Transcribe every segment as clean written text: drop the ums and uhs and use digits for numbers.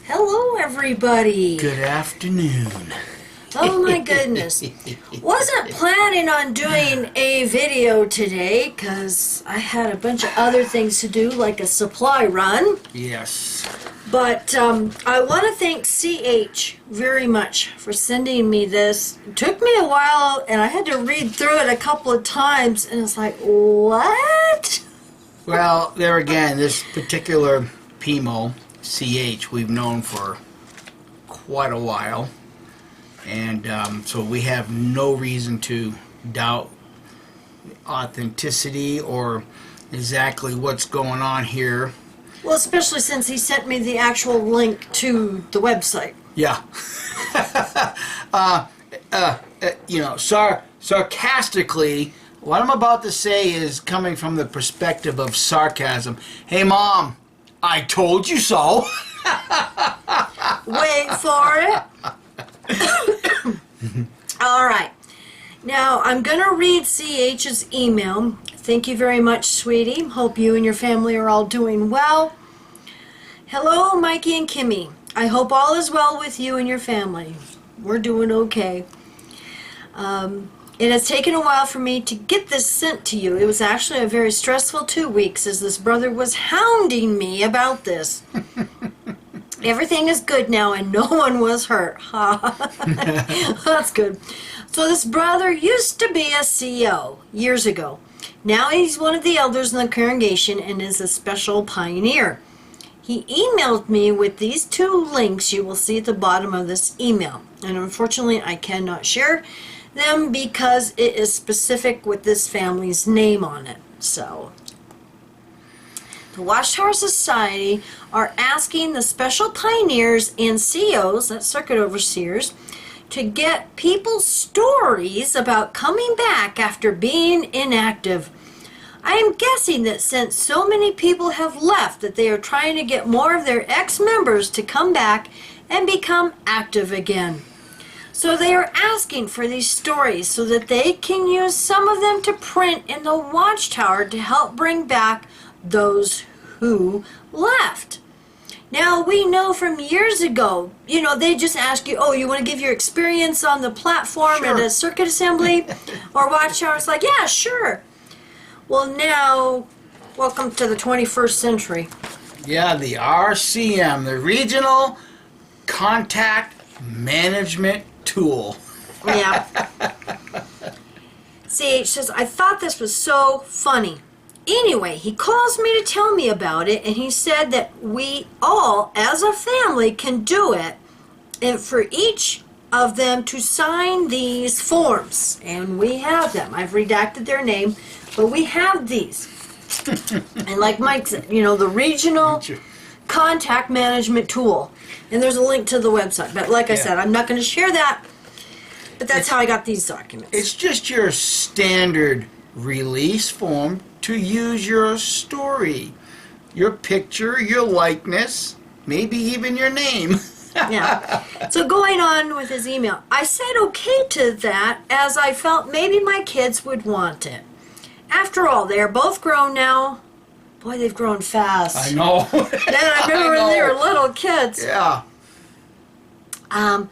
Hello, everybody. Good afternoon. Oh, my goodness. Wasn't planning on doing a video today because I had a bunch of other things to do, like a supply run. Yes. But I want to thank CH very much for sending me this. It took me a while, and I had to read through it a couple of times, and it's like, what? Well, there again, this particular PMO, CH, we've known for quite a while. And so we have no reason to doubt authenticity or exactly what's going on here. Well, especially since he sent me the actual link to the website. Yeah. Sarcastically, what I'm about to say is coming from the perspective of sarcasm. Hey, Mom, I told you so. Wait for it. All right. Now, I'm going to read CH's email. Thank you very much, sweetie. Hope you and your family are all doing well. Hello, Mikey and Kimmy. I hope all is well with you and your family. We're doing okay. It has taken a while for me to get this sent to you. It was actually a very stressful 2 weeks as this brother was hounding me about this. Everything is good now and no one was hurt. That's good. So this brother used to be a CEO years ago. Now he's one of the elders in the congregation and is a special pioneer. He emailed me with these two links you will see at the bottom of this email. And unfortunately I cannot share them because it is specific with this family's name on it. So the Watchtower Society are asking the special pioneers and COs, that's circuit overseers, to get people's stories about coming back after being inactive. I am guessing that since so many people have left that they are trying to get more of their ex-members to come back and become active again. So they are asking for these stories so that they can use some of them to print in the Watchtower to help bring back those who left. Now, we know from years ago, they just ask you, oh, you want to give your experience on the platform at a circuit assembly or Watchtower? It's like, yeah, sure. Well, now, welcome to the 21st century. Yeah, the RCM, the Regional Contact Management Tool. Yeah. CH says, I thought this was so funny. Anyway, he calls me to tell me about it, and he said that we all, as a family, can do it, and for each of them to sign these forms. And we have them. I've redacted their name, but we have these. And like Mike said, the Regional Contact Management Tool. And there's a link to the website. But like I said, I'm not going to share that, but that's how I got these documents. It's just your standard release form to use your story, your picture, your likeness, maybe even your name. Yeah. So going on with his email, I said okay to that as I felt maybe my kids would want it. After all, they are both grown now. Boy, they've grown fast. I know. Then I remember when they were little kids. Yeah. And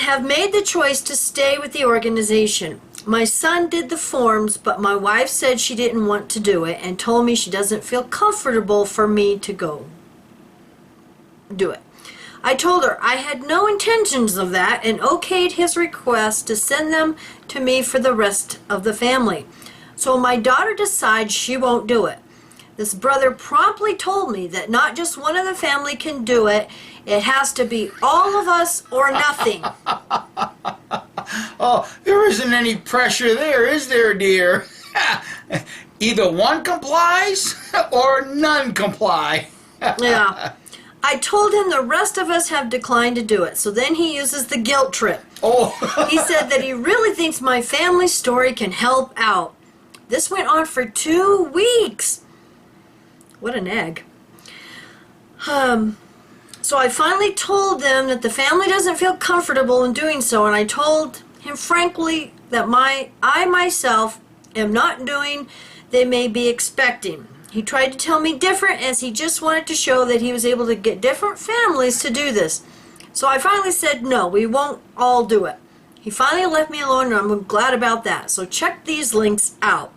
have made the choice to stay with the organization. My son did the forms, but my wife said she didn't want to do it and told me she doesn't feel comfortable for me to go do it. I told her I had no intentions of that and okayed his request to send them to me for the rest of the family. So my daughter decides she won't do it. This brother promptly told me that not just one of the family can do it, it has to be all of us or nothing. Oh, there isn't any pressure there, is there, dear? Either one complies or none comply. Yeah. I told him the rest of us have declined to do it, so then he uses the guilt trip. Oh. He said that he really thinks my family story can help out. This went on for 2 weeks. What an egg. So I finally told them that the family doesn't feel comfortable in doing so, and I told him frankly that I myself am not doing they may be expecting. He tried to tell me different, as he just wanted to show that he was able to get different families to do this. So I finally said, no, we won't all do it. He finally left me alone, and I'm glad about that. So check these links out.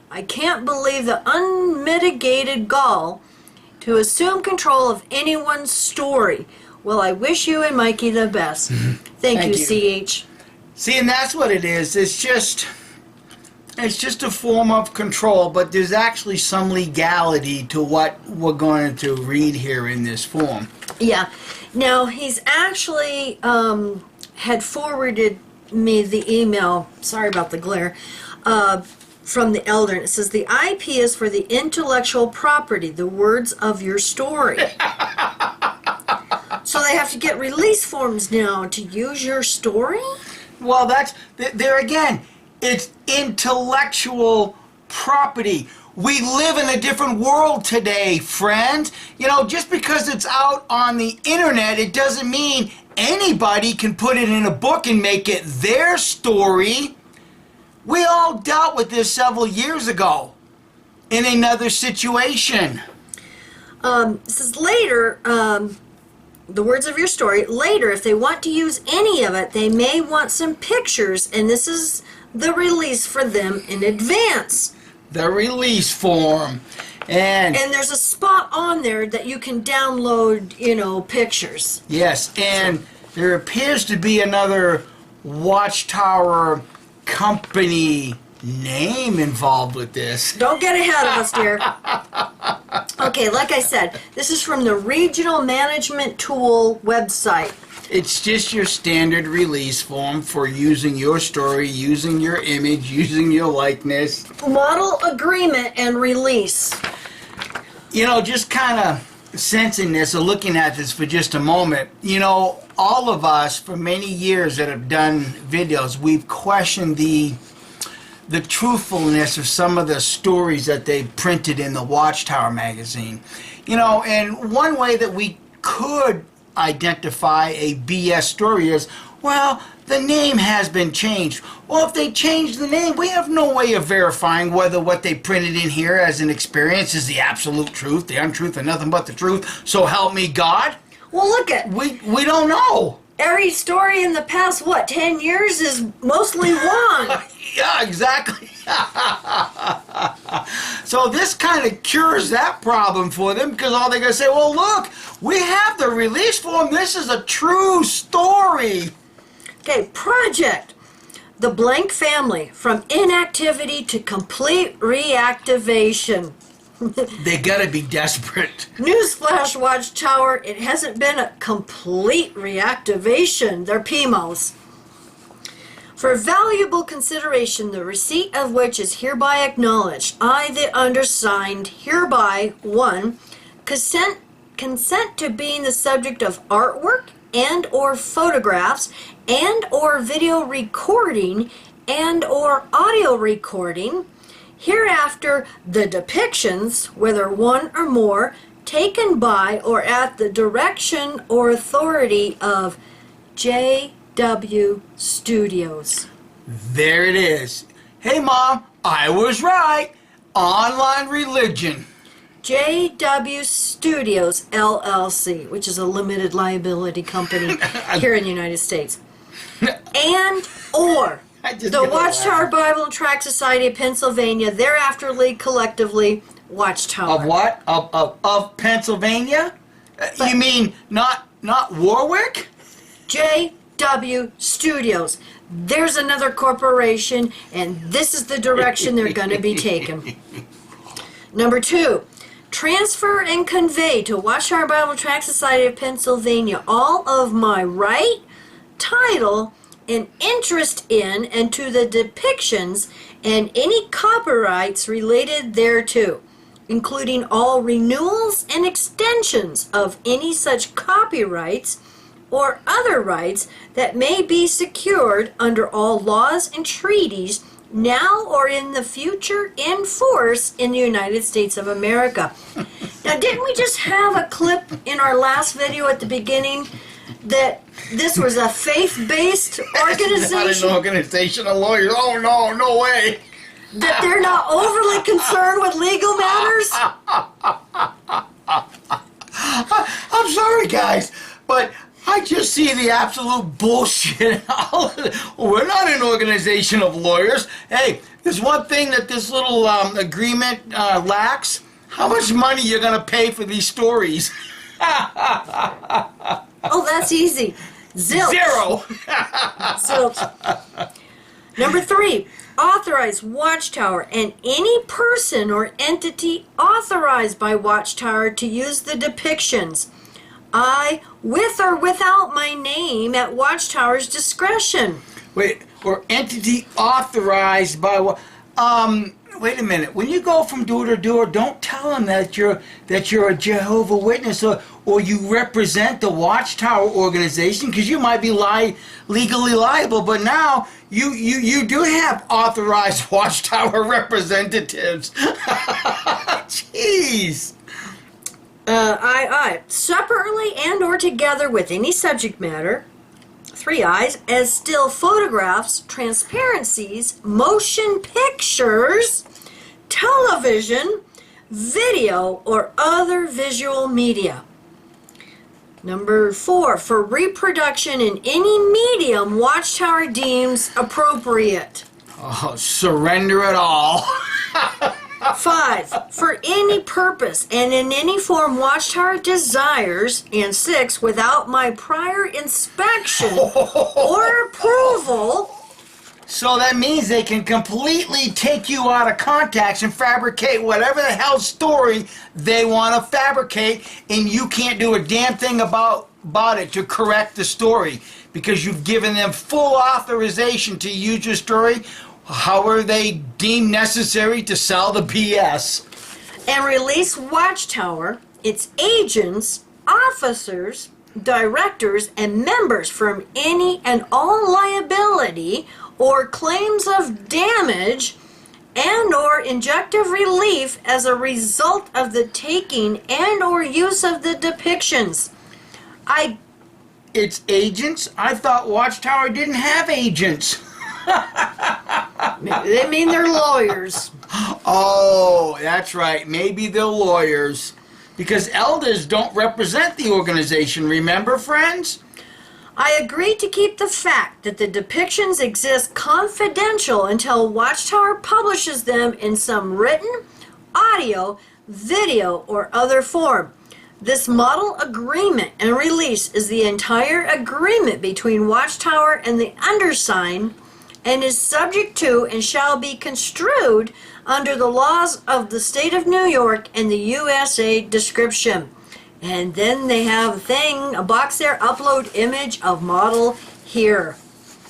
I can't believe the unmitigated gall to assume control of anyone's story. Well, I wish you and Mikey the best. Thank you, CH. See, and that's what it is. It's just a form of control, but there's actually some legality to what we're going to read here in this form. Yeah. Now, he's actually had forwarded me the email, sorry about the glare, from the elder, and it says the IP is for the intellectual property, the words of your story. So they have to get release forms now to use your story? Well, that's, there again, it's intellectual property. We live in a different world today, friends. You know, just because it's out on the internet, it doesn't mean anybody can put it in a book and make it their story. We all dealt with this several years ago in another situation. It says later, the words of your story, later, if they want to use any of it, they may want some pictures, and this is the release for them in advance. The release form. And there's a spot on there that you can download, you know, pictures. yes, and there appears to be another Watchtower company name involved with this. Don't get ahead of us, dear. Okay, like I said, this is from the Regional Management Tool website. It's just your standard release form for using your story, using your image, using your likeness. Model agreement and release. You know, just kind of sensing this or looking at this for just a moment, you know, all of us for many years that have done videos, we've questioned the truthfulness of some of the stories that they printed in the Watchtower magazine. You know, and one way that we could identify a BS story is, well, the name has been changed. Well, if they change the name, we have no way of verifying whether what they printed in here as an experience is the absolute truth, the untruth, and nothing but the truth. So help me God. Well, look at We don't know. every story in the past, 10 years is mostly wrong. Yeah, exactly. So this kind of cures that problem for them, because all they're going to say, well, look, we have the release form. This is a true story. Okay, project. The Blank Family, from inactivity to complete reactivation. They got to be desperate. Newsflash, Watchtower, it hasn't been a complete reactivation. They're PMOs. For valuable consideration, the receipt of which is hereby acknowledged, I, the undersigned, hereby, 1, consent to being the subject of artwork and or photographs and or video recording and or audio recording, hereafter the depictions, whether one or more, taken by or at the direction or authority of J.W. Studios. There it is. Hey, Mom, I was right. Online religion. J.W. Studios, LLC, which is a limited liability company here in the United States. And or the Watchtower Bible and Tract Society of Pennsylvania, thereafter league collectively, Watchtower. Of what? Of Pennsylvania? You mean not Warwick? J.W. Studios. There's another corporation, and this is the direction they're going to be taken. Number 2, transfer and convey to Watchtower Bible Tract Society of Pennsylvania all of my right, title, and interest in and to the depictions and any copyrights related thereto, including all renewals and extensions of any such copyrights or other rights that may be secured under all laws and treaties now or in the future in force in the United States of America. Now, didn't we just have a clip in our last video at the beginning that this was a faith-based Not organization? an organization of lawyers. Oh, no way. That they're not overly concerned with legal matters? I'm sorry, guys, but I just see the absolute bullshit. We're not an organization of lawyers. Hey, there's one thing that this little agreement lacks. How much money you're gonna pay for these stories? Oh, that's easy. Zilch. Zero. Zilch. Number 3, authorize Watchtower and any person or entity authorized by Watchtower to use the depictions, with or without my name, at Watchtower's discretion. Wait, or entity authorized by what? Wait a minute. When you go from door to door, don't tell them that you're a Jehovah Witness or you represent the Watchtower organization, because you might be legally liable. But now you do have authorized Watchtower representatives. Jeez. Separately and or together with any subject matter, 3 eyes, as still photographs, transparencies, motion pictures, television, video, or other visual media. Number 4, for reproduction in any medium Watchtower deems appropriate. Oh, surrender it all. 5, for any purpose and in any form Watchtower desires. And 6, without my prior inspection or approval. So that means they can completely take you out of context and fabricate whatever the hell story they want to fabricate, and you can't do a damn thing about it to correct the story, because you've given them full authorization to use your story however they deem necessary to sell the BS. And release Watchtower, its agents, officers, directors, and members from any and all liability or claims of damage and or injunctive relief as a result of the taking and or use of the depictions. It's agents? I thought Watchtower didn't have agents. They mean they're lawyers. Oh, that's right. Maybe they're lawyers. Because elders don't represent the organization, remember, friends? I agree to keep the fact that the depictions exist confidential until Watchtower publishes them in some written, audio, video, or other form. This model agreement and release is the entire agreement between Watchtower and the undersigned, and is subject to and shall be construed under the laws of the state of New York and the USA description. And then they have a box there, upload image of model here.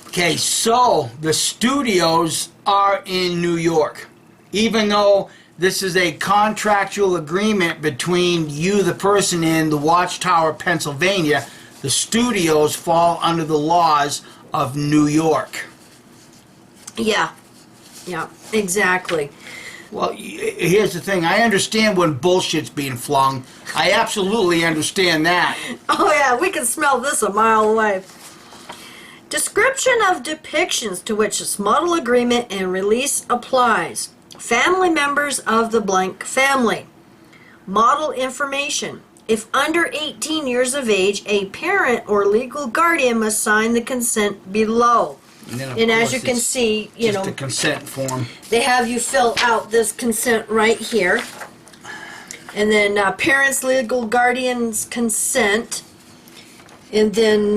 Okay, so the studios are in New York. Even though this is a contractual agreement between you, the person, in the Watchtower, Pennsylvania, the studios fall under the laws of New York. Yeah, exactly. Well, here's the thing. I understand when bullshit's being flung. I absolutely understand that. Oh yeah, we can smell this a mile away. Description of depictions to which this model agreement and release applies. Family members of the blank family. Model information. If under 18 years of age, a parent or legal guardian must sign the consent below. And as you can see, just a consent form. they have you fill out this consent right here. And then parents, legal guardians consent. And then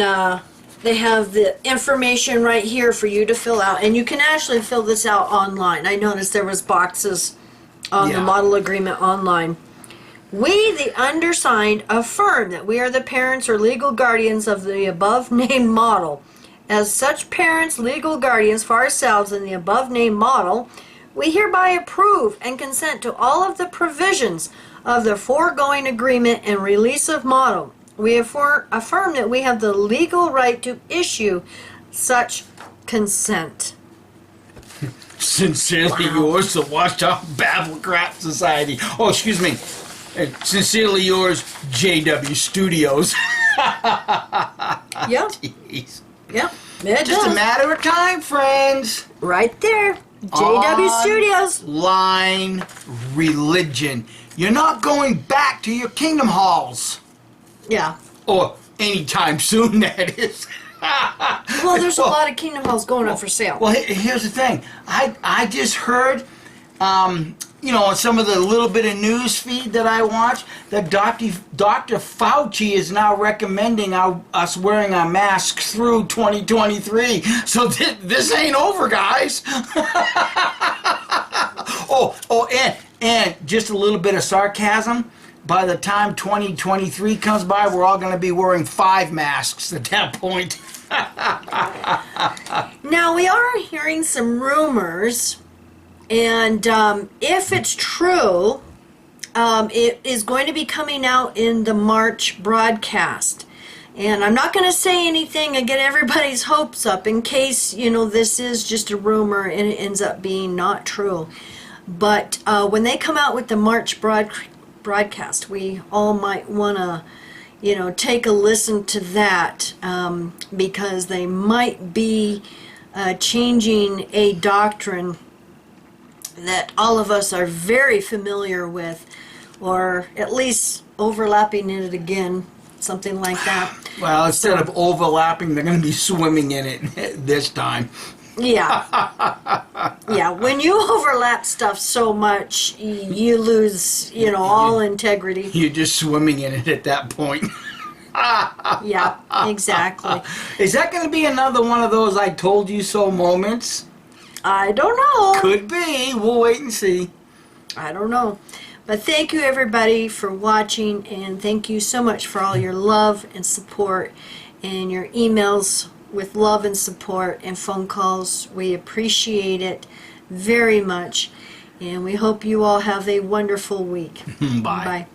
they have the information right here for you to fill out. And you can actually fill this out online. I noticed there was boxes on the model agreement online. We, the undersigned, affirm that we are the parents or legal guardians of the above named model. As such parents, legal guardians for ourselves in the above named model, we hereby approve and consent to all of the provisions of the foregoing agreement and release of model. We affirm that we have the legal right to issue such consent. Sincerely yours, the Watchtower Babblecrap Society. Oh, excuse me. Sincerely yours, JW Studios. Yep. Jeez. Yep. It Just does. a matter of time, friends. Right there. JW Studios. Online religion. You're not going back to your kingdom halls. Yeah. Or anytime soon, that is. Well, there's a lot of Kingdom Halls going up for sale. Well, here's the thing. I just heard, you know, on some of the little bit of news feed that I watch, that Dr. Fauci is now recommending us wearing our masks through 2023. So this ain't over, guys. And just a little bit of sarcasm. By the time 2023 comes by, we're all going to be wearing 5 masks at that point. Now, we are hearing some rumors, and if it's true, it is going to be coming out in the March broadcast. And I'm not going to say anything and get everybody's hopes up in case, you know, this is just a rumor and it ends up being not true. But when they come out with the March broadcast, we all might want to, you know, take a listen to that, because they might be changing a doctrine that all of us are very familiar with, or at least overlapping it again, something like that. Well, instead of overlapping, they're going to be swimming in it this time. Yeah. Yeah, when you overlap stuff so much, you lose, you know, all integrity. You're just swimming in it at that point. Yeah, exactly. Is that going to be another one of those I told you so moments? I don't know. Could be. We'll wait and see. I don't know. But thank you, everybody, for watching, and thank you so much for all your love and support and your emails with love and support and phone calls. We appreciate it very much, and we hope you all have a wonderful week. Bye. Bye.